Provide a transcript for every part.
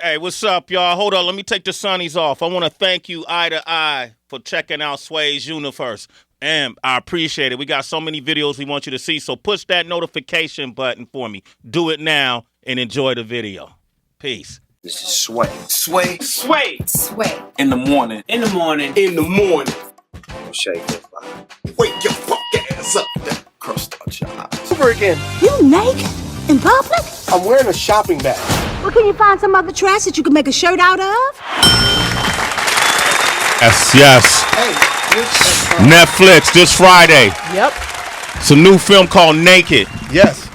Hey, what's up, y'all? Hold on, let me take the sunnies off. I want to thank you, Eye to Eye, for checking out Sway's Universe. And I appreciate it. We got so many videos we want you to see, so push that notification button for me. Do it now and enjoy the video. Peace. This is Sway. Sway. Sway. Sway. In the morning. In the morning. In the morning. Don't shake your body. Wake your fuck ass up. That crust out your eyes. Over again. You naked? In public? I'm wearing a shopping bag. Well, can you find some other trash that you can make a shirt out of? Yes. Hey, Netflix this Friday. Yep. It's a new film called Naked. yes.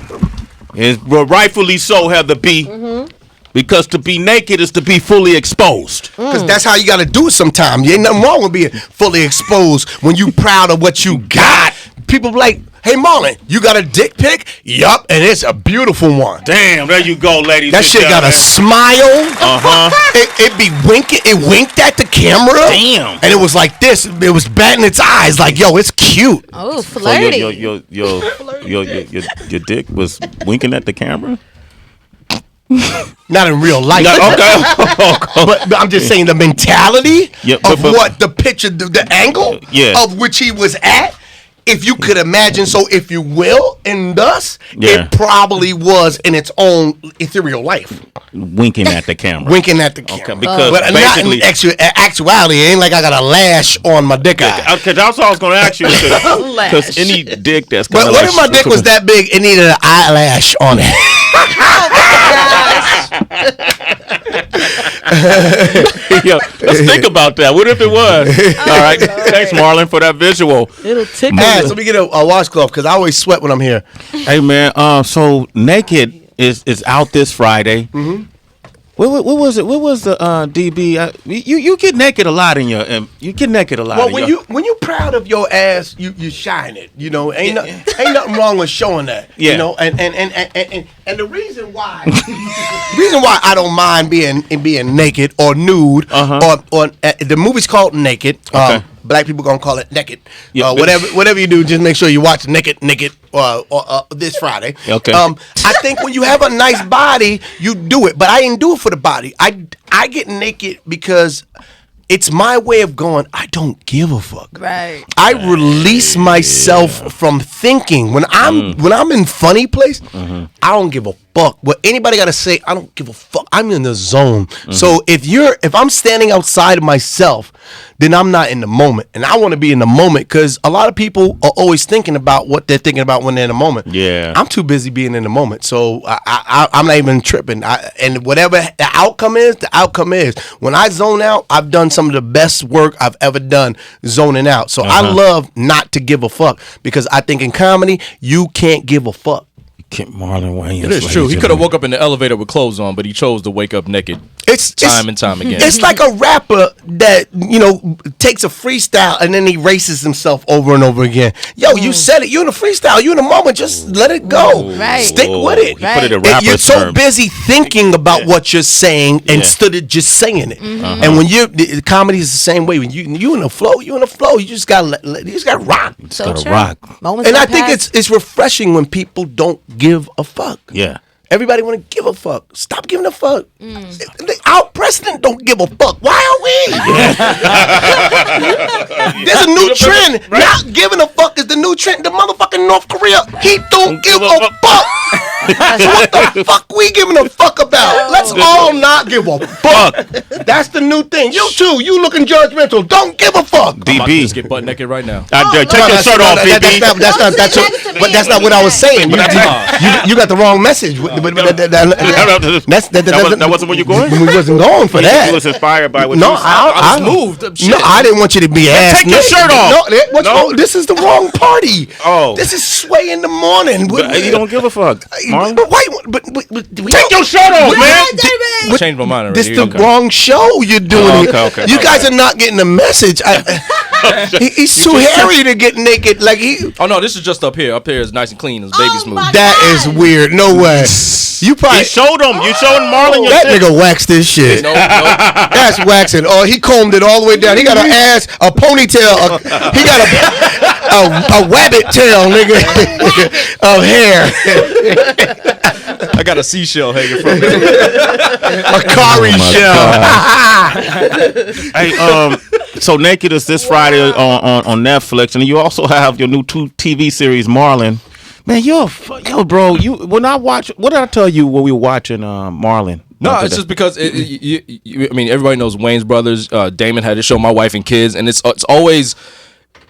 And rightfully so, Heather B. Mm-hmm. Because to be naked is to be fully exposed. Because that's how you got to do it sometimes. You ain't nothing wrong with being fully exposed when you proud of what you got. People be like, hey, Marlon, you got a dick pic? Yup, and it's a beautiful one. Damn, there you go, ladies. That shit got a smile. It be winking. It winked at the camera. Damn. And it was like this. It was batting its eyes like, yo, it's cute. Oh, flirty. Your dick was winking at the camera? Not in real life. Okay. But I'm just saying the mentality of what the picture, the angle of which he was at. If you could imagine, so if you will, and thus, it probably was in its own ethereal life. Winking at the camera. Winking at the camera. Okay, because but basically, not in actuality, it ain't like I got a lash on my dick eye. Because that's what I was going to ask you. Because any dick that's kind But of what if my dick was that big, it needed an eyelash on it? Yo, let's think about that. What if it was? All right. Thanks, Marlon, for that visual. It'll tickle. So let me get a washcloth because I always sweat when I'm here. Hey, man. So Naked is out this Friday. Mm-hmm. What was it? What was the DB? You get naked a lot in your. You get naked a lot. Well, when you proud of your ass, you shine it. You know, ain't nothing wrong with showing that. Yeah. You know, and the reason why I don't mind being naked or nude or the movie's called Naked. Okay. Black people gonna call it Naked. Yeah, whatever you do, just make sure you watch Naked this Friday. Okay. I think when you have a nice body, you do it, but I didn't do it for the body. I get naked because it's my way of going, I don't give a fuck. Right. I release myself from thinking. When I'm in funny place, I don't give a fuck. What anybody gotta say, I don't give a fuck. I'm in the zone. So if I'm standing outside of myself, then I'm not in the moment. And I want to be in the moment because a lot of people are always thinking about what they're thinking about when they're in the moment. Yeah. I'm too busy being in the moment. So I'm not even tripping. And whatever the outcome is, the outcome is. When I zone out, I've done some of the best work I've ever done zoning out. So I love not to give a fuck because I think in comedy, you can't give a fuck. Marlon Wayans. It is true. He could have woke up in the elevator with clothes on, but he chose to wake up naked. Time and time again. It's like a rapper that, takes a freestyle and then he races himself over and over again. Yo, you said it. You in a freestyle. You in a moment. Just let it go. Right. Stick with it. He put it in rapper's You're so term. busy thinking about what you're saying instead of just saying it. And when the comedy is the same way. When you in the flow, You just gotta rock. So gotta true. rock. Moments And I that think pass. it's refreshing when people don't give a fuck. Yeah. Everybody want to give a fuck. Stop giving a fuck. Our president don't give a fuck. Why are we? There's a new trend. Right. Not giving a fuck is the new trend. The motherfucking North Korea, he don't give a fuck. So what the fuck we giving a fuck about? Let's all not give a fuck. That's the new thing. You too. You looking judgmental. Don't give a fuck. I'm about to DB. just get butt naked right now. Take your shirt off, DB. But that's not what I was saying. You got the wrong message. That wasn't where you going? We wasn't going for that. He was inspired by what No, you said. I moved. No, I didn't want you to be ass. Take your shirt off. No, this is the wrong party. Oh. This is Sway in the morning. You don't give a fuck, Marlon. But Take your shirt off, man. I changed my mind already. This the wrong show you're doing. Okay. You guys are not getting the message. He's too hairy to get naked. Like Oh no, this is just up here. Up here is nice and clean. It's baby smooth. That is weird. No way. You probably You showed him. You showed Marlon your that dick. nigga waxed this shit. No. That's waxing. Oh, he combed it all the way down. He got an ass, a ponytail. He got a wabbit tail, nigga, of hair. I got a seashell hanging from me. A Kari shell. Hey, so Naked is this Friday on Netflix, and you also have your new TV series, Marlon. Man, yo, bro. When I watch, what did I tell you when we were watching Marlon? No, it's just because I mean, everybody knows Wayans brothers. Damon had to show My Wife and Kids, and it's always.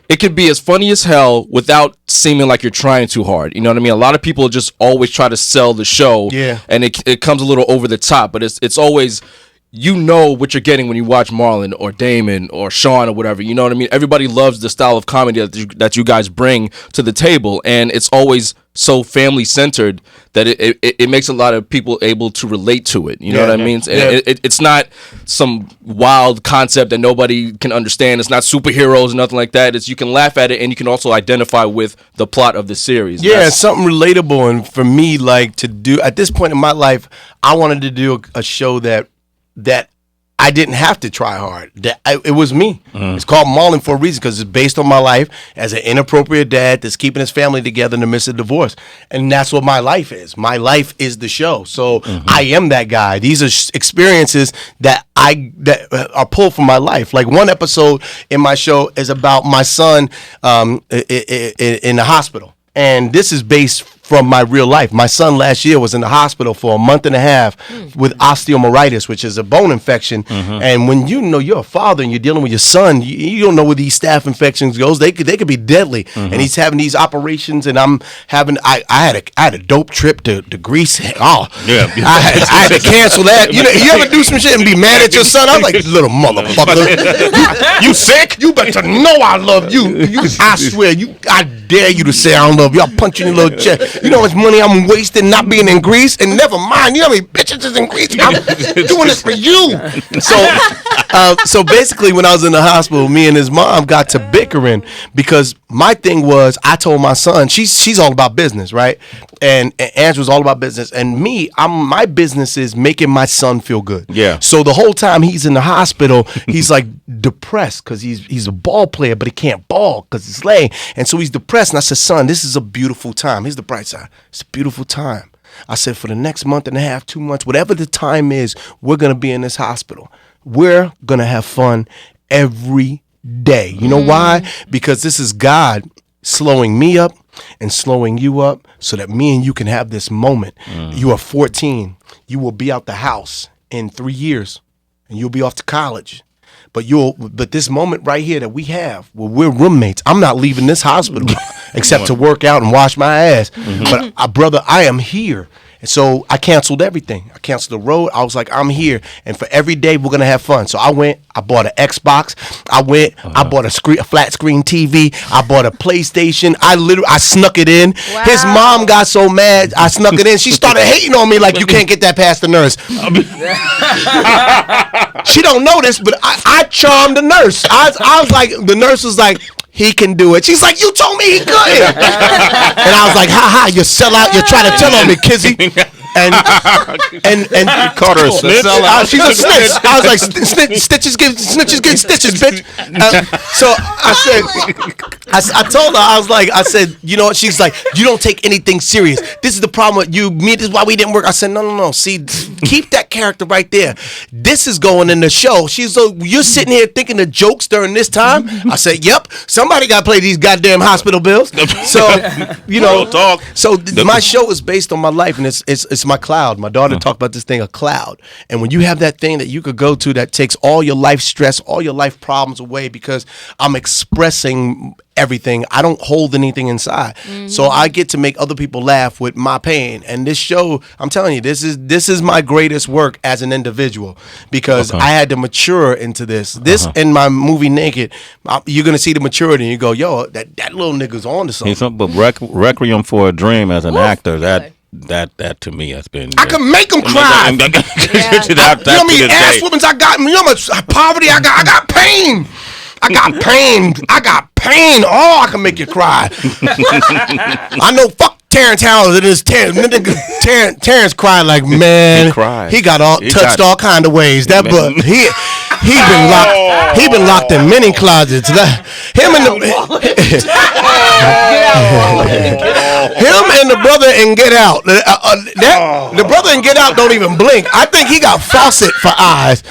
It could be as funny as hell without seeming like you're trying too hard. You know what I mean? A lot of people just always try to sell the show, and it comes a little over the top. But it's always, you know what you're getting when you watch Marlon or Damon or Sean or whatever. You know what I mean? Everybody loves the style of comedy that you guys bring to the table, and it's always so family centered that it makes a lot of people able to relate to it. You know what I mean? It's not some wild concept that nobody can understand. It's not superheroes or nothing like that. It's, you can laugh at it, and you can also identify with the plot of the series. Yeah, it's something relatable. And for me, like, to do at this point in my life, I wanted to do a show that I didn't have to try hard. It was me. It's called Marlon for a reason, because it's based on my life as an inappropriate dad that's keeping his family together in the midst of divorce. And that's what my life is. My life is the show. So I am that guy. These are experiences that are pulled from my life. Like, one episode in my show is about my son in the hospital. And this is based from my real life. My son last year was in the hospital for a month and a half with osteomyelitis, which is a bone infection. And when you know you're a father and you're dealing with your son, you don't know where these staph infections goes. They could be deadly. And he's having these operations, and I had a dope trip to Greece. Oh yeah, I had to cancel that. You know, you ever do some shit and be mad at your son? I was like, little motherfucker, you sick? You better know I love you. I swear, I dare you to say I don't love you. I'll punch you in your little chest. You know how much money I'm wasting not being in Greece? And never mind, you know how many bitches is in Greece? I'm doing this for you. So basically, when I was in the hospital, me and his mom got to bickering, because my thing was, I told my son, she's all about business, right? And Andrew's all about business. And me, my business is making my son feel good. Yeah. So the whole time he's in the hospital, he's like depressed because he's a ball player, but he can't ball because he's laying. And so he's depressed. And I said, son, this is a beautiful time. Here's the bright side. It's a beautiful time. I said, for the next month and a half, 2 months, whatever the time is, we're going to be in this hospital. We're going to have fun every day. You know why? Because this is God slowing me up and slowing you up so that me and you can have this moment. You are 14. You will be out the house in 3 years, and you'll be off to college. But this moment right here that we have, where we're roommates, I'm not leaving this hospital except to work out and wash my ass. But brother, I am here. And so I canceled everything. I canceled the road. I was like, I'm here. And for every day, we're going to have fun. So I went, I bought an Xbox. I bought a flat screen TV. I bought a PlayStation. I snuck it in. Wow. His mom got so mad, I snuck it in. She started hating on me like, you can't get that past the nurse. She don't know this, but I charmed the nurse. I was like, the nurse was like, he can do it. She's like, you told me he couldn't. And I was like, ha, you sell out. You're trying to tell on me, Kizzy. And you called her a snitch. She's a snitch. I was like, snitches get stitches, bitch. So I told her, I said, you know what? She's like, you don't take anything serious. This is the problem with you. This is why we didn't work. I said, no. See, keep that character right there. This is going in the show. She's like, you're sitting here thinking of jokes during this time? I said, yep. Somebody got to play these goddamn hospital bills. So, you know, so my show is based on my life, and it's my cloud. My daughter talked about this thing, a cloud. And when you have that thing that you could go to that takes all your life stress, all your life problems away, because I'm expressing everything. I don't hold anything inside. So I get to make other people laugh with my pain. And this show, I'm telling you, this is my greatest work as an individual, because I had to mature into this. This in my movie Naked, you're going to see the maturity, and you go, yo, that little nigga's on to something. But Requiem for a Dream as an actor, that to me has been. I can make them cry. You know how many ass whoopings I got? You know how much poverty I got? I got pain. I got pain. Oh, I can make you cry. I know. Fuck Terrence Howard. It is Terrence cried like, man. He got touched all kind of ways. That but He been locked in many closets. Him and the brother in Get Out. The brother in Get Out don't even blink. I think he got faucet for eyes.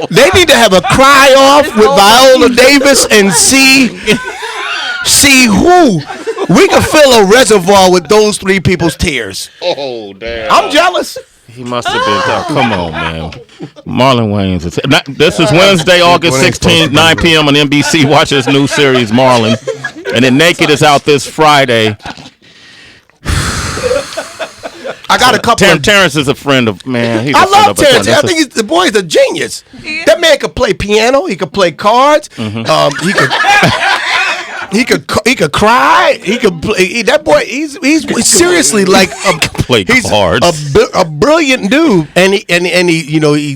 They need to have a cry off with Viola Davis and see who we can fill a reservoir with those three people's tears. Oh damn! I'm jealous. He must have been. Come on, man. Marlon Wayans. This is Wednesday, August 16th, 9 p.m. on NBC. Watch his new series, Marlon. And then Naked is out this Friday. I got a couple. Terrence is a friend of man. I love Terrence. I think the boy's a genius. That man could play piano. He could play cards. He could cry. He could play. That boy, he's seriously like a brilliant dude, and he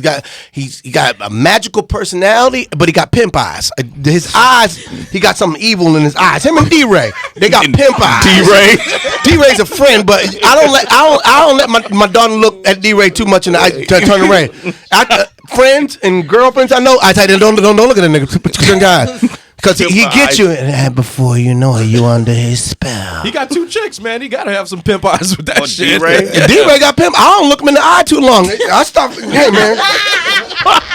got a magical personality, but he got pimp eyes. His eyes, he got something evil in his eyes. Him and D-Ray, they got pimp eyes. D-Ray's a friend, but I don't let my daughter look at D-Ray too much in the eye to turn around. Friends and girlfriends, I know. I tell you, don't look at that nigga. Put your guy. Because he gets you, and before you know it, you under his spell. He got two chicks, man. He got to have some pimp eyes with that shit. D-Ray got pimp. I don't look him in the eye too long. I stop. Hey, man.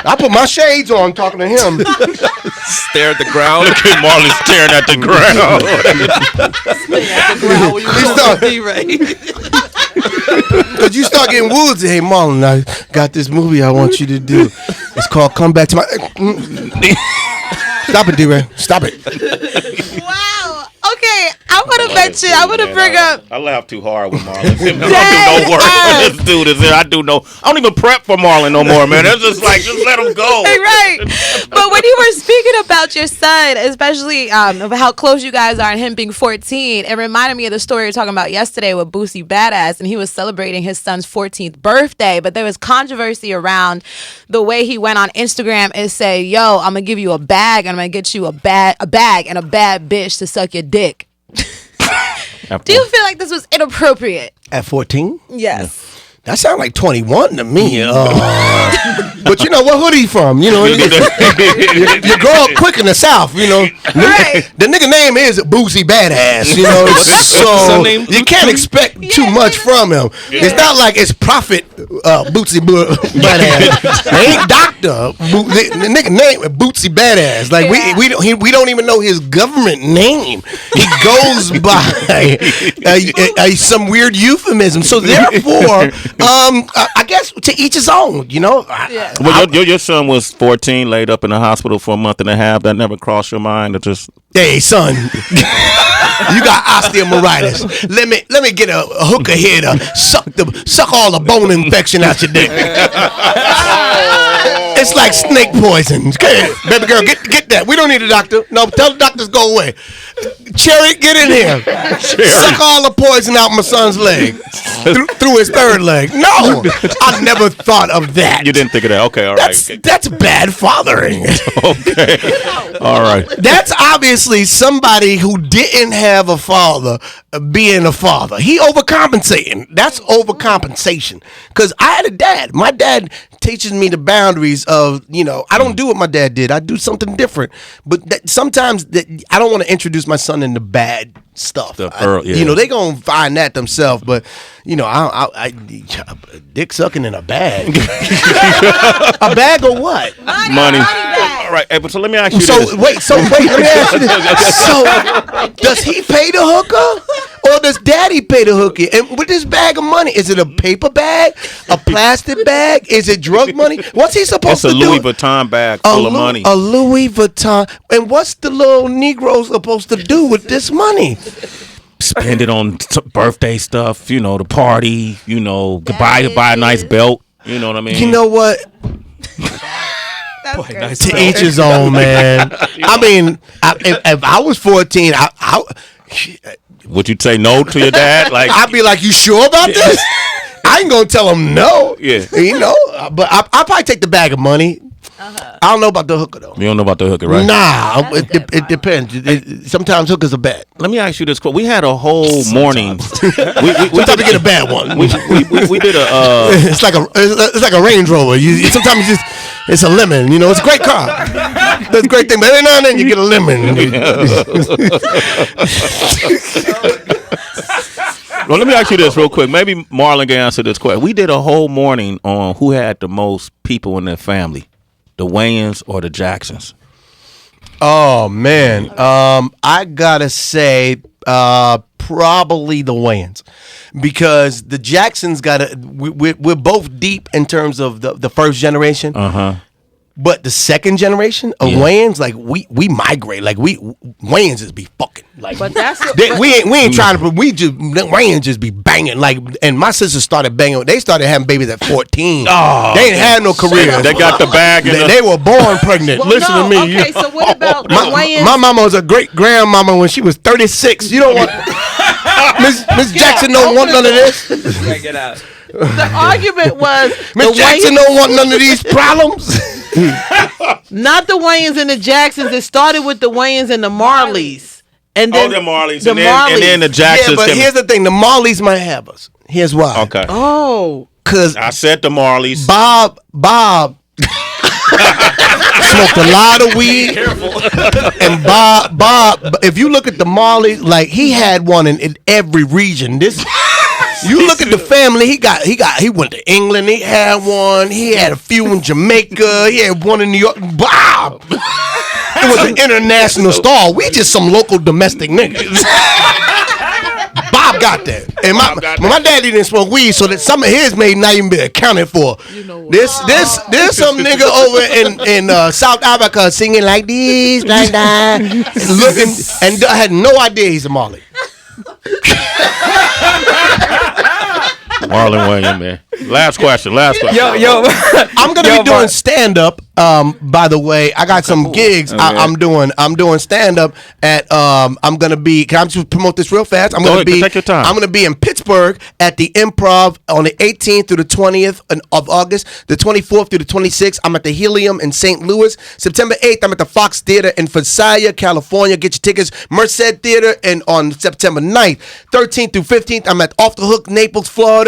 I put my shades on talking to him. Stare at the ground. Look at Marlon staring at the ground. Because you start getting woodsy. Hey, Marlon, I got this movie I want you to do. It's called Come Back to My... Stop it, D-Ray. Stop it. Wow. Okay, I want to bring up. I laugh too hard with Marlon. I don't do no work when this dude is there. I don't even prep for Marlon no more, man. It's just like, just let him go. Right. But when you were speaking about your son, especially of how close you guys are and him being 14, it reminded me of the story you were talking about yesterday with Boosie Badass, and he was celebrating his son's 14th birthday, but there was controversy around the way he went on Instagram and say, yo, I'm going to give you a bag, and I'm going to get you a bag and a bad bitch to suck your dick. Do you feel like this was inappropriate? At 14? Yes. That sounds like 21 to me. But you know what hood he from? You know, you grow up quick in the South. You know, Right. The nigga name is Boosie Badass. You know, so you can't expect too much from him. It's not like it's Prophet Boosie Badass. They ain't Doctor. The nigga name is Boosie Badass. Like we don't even know his government name. He goes by some weird euphemism. So therefore. I guess to each his own, you know. Well, your son was 14, laid up in the hospital for a month and a half. That never crossed your mind to just... Hey, son, you got osteomyelitis. Let me get a hooker here to suck all the bone infection out your dick. It's like snake poison. Okay, baby girl, get that. We don't need a doctor. No, tell the doctors go away. Cherry, get in here. Suck all the poison out my son's leg. Through his third leg. No, I never thought of that. You didn't think of that. Okay, all right. That's bad fathering. Okay. All right. That's obviously somebody who didn't have a father being a father. He overcompensating. That's overcompensation. Because I had a dad. My dad teaches me the boundaries of, you know, I don't do what my dad did. I do something different. But sometimes I don't want to introduce my son into bad stuff. You know, they gonna find that themselves. But you know, I dick sucking in a bag. A bag of what? Money. All right, hey, but so let me ask you this. Let me ask you this. So does he pay the hooker? Or does daddy pay the hooker? And with this bag of money, is it a paper bag? A plastic bag? Is it drug money? What's he supposed to do? It's a Louis Vuitton bag full of money. A Louis Vuitton. And what's the little Negro supposed to do with this money? Spend it on birthday stuff, you know, the party, you know, buy a nice belt. You know what I mean? You know what? Boy, nice to each his own, man. I mean, if I was 14, would you say no to your dad? Like, I'd be like, you sure about this? I ain't gonna tell him no. Yeah. You know, but I'll probably take the bag of money. I don't know about the hooker though. You don't know about the hooker, right? Nah, it depends. Sometimes hookers are bad. Let me ask you this: we had a whole morning. we sometimes we get a bad one. We did a. It's like a Range Rover. Sometimes you just It's a lemon. You know, it's a great car. That's a great thing. But every now and then you get a lemon. Well, let me ask you this real quick. Maybe Marlon can answer this question. We did a whole morning on who had the most people in their family, the Wayans or the Jacksons. Oh man, I gotta say, probably the Wayans, because the Jacksons we're both deep in terms of the first generation. But the second generation of Wayans, like we migrate, like Wayans just be fucking like. But that's we ain't trying to. Wayans just be banging like. And my sisters started banging. They started having babies at 14. Oh, they ain't had no careers. They got the bag. They were born pregnant. Well, Listen to me. Okay, so what about the Wayans? My mama was a great grandmama when she was 36. You don't want Miss Jackson don't want none of this. Get out. The argument was Miss Jackson don't want none of these problems. Not the Wayans and the Jacksons. It started with the Wayans and the Marleys. And then the Marleys. The and then the Jacksons. Yeah, but here's the thing. The Marleys might have us. Here's why. Okay. Oh. Because I said the Marleys. Bob smoked a lot of weed. And Bob, if you look at the Marleys, like he had one in every region. You look at the family. He went to England. He had one. He had a few in Jamaica. He had one in New York. Bob, it was an international star. We just some local domestic niggas. Bob got that, and my daddy didn't smoke weed, so that some of his may not even be accounted for. There's some nigga over in South Africa singing like this, like that, looking, and I had no idea he's a Marley. Marlon Wayans, man. Last question. Yo, I'm gonna be doing stand up. By the way, I got some gigs. I'm doing stand up at. I'm gonna be. Can I just promote this real fast? Take your time. I'm gonna be in Pittsburgh at the Improv on the 18th through the 20th of August. The 24th through the 26th, I'm at the Helium in St. Louis. September 8th, I'm at the Fox Theater in Visalia, California. Get your tickets. Merced Theater, and on September 9th, 13th through 15th, I'm at Off the Hook, Naples, Florida.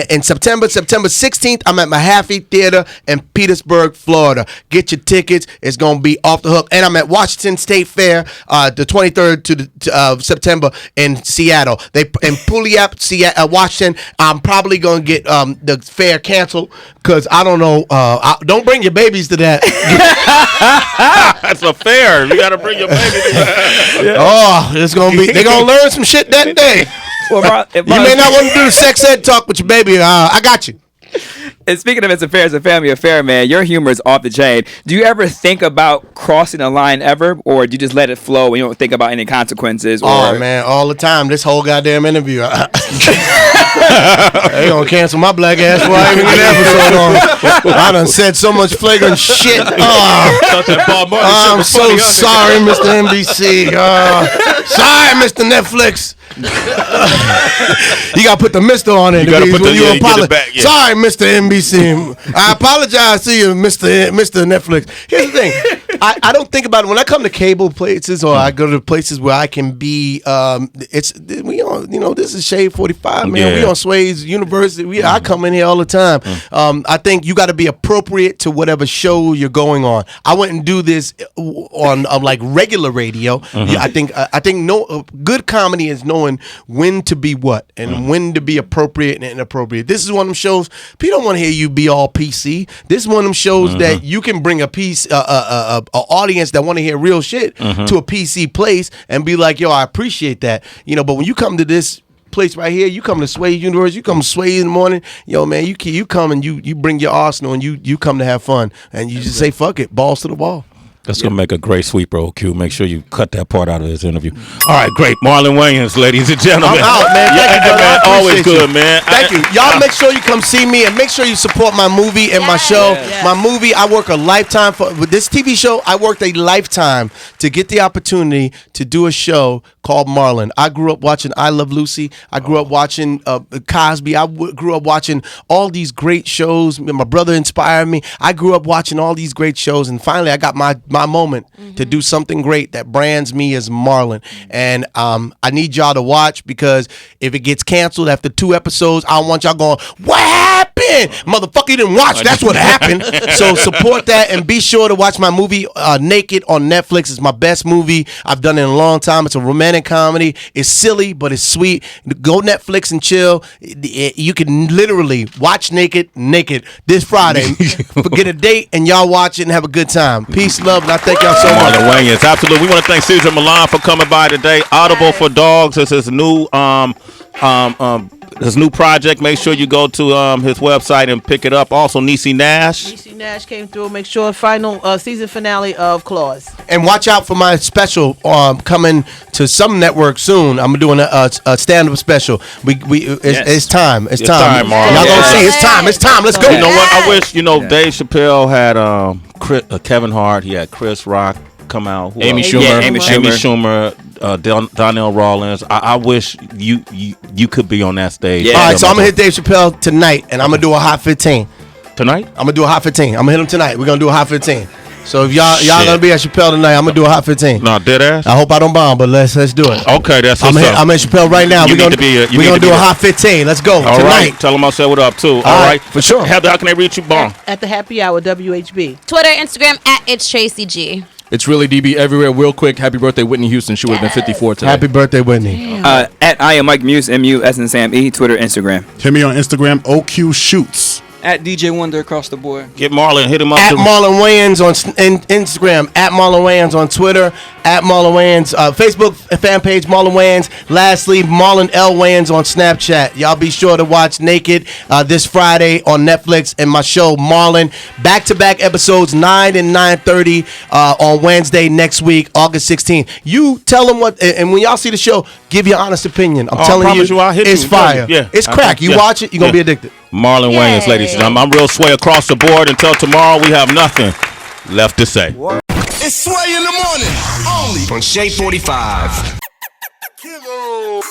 In September 16th, I'm at Mahaffey Theater in Petersburg, Florida. Get your tickets. It's gonna be Off the Hook. And I'm at Washington State Fair the 23rd to September in Seattle. In Puyallup, Washington. I'm probably gonna get the fair canceled because I don't know. Don't bring your babies to that. That's a fair. You gotta bring your baby to that. Oh, it's gonna be. They're gonna learn some shit that day. well, You may not want to do the sex ed talk with your baby. I got you. And speaking of it's a family affair, man, your humor is off the chain. Do you ever think about crossing a line ever, or do you just let it flow and you don't think about any consequences? Oh, man, all the time. This whole goddamn interview. They gonna cancel my black ass before I even get an episode on. I done said so much flagrant shit. I'm so sorry, Mr. NBC. Sorry, Mr. Netflix. You gotta put the Mr. on it. Sorry, Mr. NBC. I apologize to you, Mr. Netflix. Here's the thing. I don't think about it when I come to cable places or I go to places where I can be. This is Shade 45, man. Yeah. We on Sway's University. I come in here all the time. I think you got to be appropriate to whatever show you're going on. I wouldn't do this on like regular radio. I think good comedy is knowing when to be what and when to be appropriate and inappropriate. This is one of them shows. People don't want to hear you be all PC. This is one of them shows that you can bring a audience that want to hear real shit to a PC place and be like, yo, I appreciate that. But when you come to this place right here, you come to Sway University, you come to Sway in the morning, yo, man, you come and you bring your arsenal and you come to have fun and you just say, fuck it, balls to the wall. That's going to make a great sweeper, OQ. Make sure you cut that part out of this interview. All right, great. Marlon Wayans, ladies and gentlemen. I'm out, man. Thank you, man. Always good, man. Thank you. Y'all make sure you come see me and make sure you support my movie and my show. Yes. My movie, I work a lifetime for. With this TV show, I worked a lifetime to get the opportunity to do a show called Marlon. I grew up watching I Love Lucy. I grew up watching Cosby. I grew up watching all these great shows. My brother inspired me. I grew up watching all these great shows, and finally I got my my moment to do something great that brands me as Marlon. And I need y'all to watch, because if it gets canceled after 2 episodes, I don't want y'all going, what happened? Motherfucker, you didn't watch. That's what happened. So support that, and be sure to watch my movie Naked on Netflix. It's my best movie I've done in a long time. It's a romantic comedy. It's silly, but it's sweet. Go Netflix and chill. You can literally watch Naked this Friday. Get a date and y'all watch it and have a good time. Peace, love, and I thank y'all so much. Marlon Wayans, absolutely. We want to thank Cesar Milan for coming by today. Audible for Dogs is his new project. Make sure you go to his website and pick it up. Also, Niecy Nash. Niecy Nash came through. Make sure final season finale of Claws. And watch out for my special coming to some network soon. I'm doing a stand-up special. It's time. It's time. Marlon. Y'all gonna see. It's time. It's time. Let's go. You know what? I wish Dave Chappelle had Kevin Hart. He had Chris Rock come out. Amy Schumer. Yeah, Amy Schumer. Donnell Rawlins. I wish you could be on that stage. Yeah. All right, so I'm gonna hit Dave Chappelle tonight, and I'm gonna do a hot 15. Tonight? I'm gonna do a hot 15. I'm gonna hit him tonight. We're gonna do a hot 15. So if y'all gonna be at Chappelle tonight, I'm gonna do a hot 15. No, dead ass. I hope I don't bomb, but let's do it. Okay, that's what's up. I'm at Chappelle right now. We're gonna do a hot 15. Let's go All tonight. right. Tell them I said what up too. All right, for sure. Heather, how can they reach you, Bong? At the happy hour, WHB. Twitter, Instagram at It's Tracy G. It's really DB everywhere. Real quick, happy birthday, Whitney Houston. She would have been 54 today. Happy birthday, Whitney. At I am Mike Muse, MUS and Sam E. Twitter, Instagram. Hit me on Instagram, OQ Shoots. At DJ Wonder across the board. Get Marlon, hit him up. At Marlon Wayans on Instagram, at Marlon Wayans on Twitter, at Marlon Wayans Facebook fan page Marlon Wayans. Lastly, Marlon L Wayans on Snapchat. Y'all be sure to watch Naked this Friday on Netflix, and my show Marlon, back-to-back episodes 9 and 9:30 on Wednesday next week, August 16th. You tell them what, and when y'all see the show, give your honest opinion. I'm telling you, I'll hit it's you. fire. Yeah. It's crack. You watch it, you're gonna be addicted. Marlon Wayans, ladies and gentlemen. I'm Real Sway across the board. Until tomorrow, we have nothing left to say. It's Sway in the morning, only on Shea 45. Kilo.